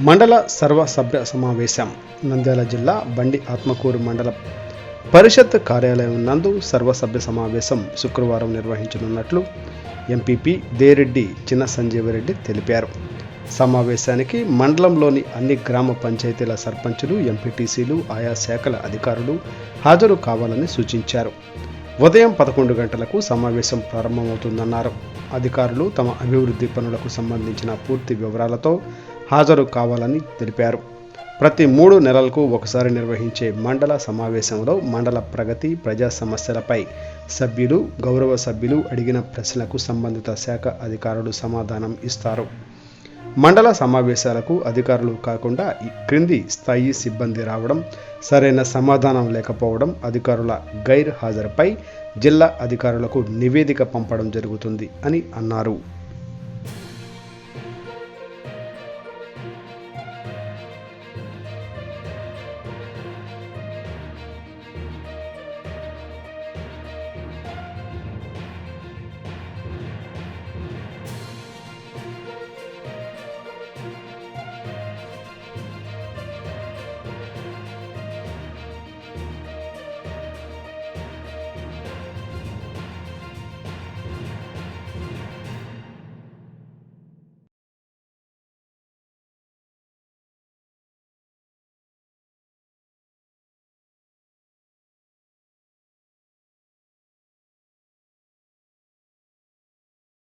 మండల సర్వసభ్య సమావేశం నంద్యాల జిల్లా బండి ఆత్మకూరు మండల పరిషత్ కార్యాలయం నందు సర్వసభ్య సమావేశం శుక్రవారం నిర్వహించనున్నట్లు ఎంపీపీ దేరెడ్డి చిన్న సంజీవరెడ్డి తెలిపారు. సమావేశానికి మండలంలోని అన్ని గ్రామ పంచాయతీల సర్పంచులు, ఎంపీటీసీలు, ఆయా శాఖల అధికారులు హాజరు కావాలని సూచించారు. ఉదయం 11 గంటలకు సమావేశం ప్రారంభమవుతుందన్నారు. అధికారులు తమ అభివృద్ధి పనులకు సంబంధించిన పూర్తి వివరాలతో హాజరు కావాలని తెలిపారు. ప్రతి 3 నెలలకు ఒకసారి నిర్వహించే మండల సమావేశంలో మండల ప్రగతి, ప్రజా సమస్యలపై సభ్యులు, గౌరవ సభ్యులు అడిగిన ప్రశ్నలకు సంబంధిత శాఖ అధికారులు సమాధానం ఇస్తారు. మండల సమావేశాలకు అధికారులు కాకుండా క్రింది స్థాయి సిబ్బంది రావడం, సరైన సమాధానం లేకపోవడం, అధికారుల గైర్ హాజరుపై జిల్లా అధికారులకు నివేదిక పంపడం జరుగుతుంది అని అన్నారు.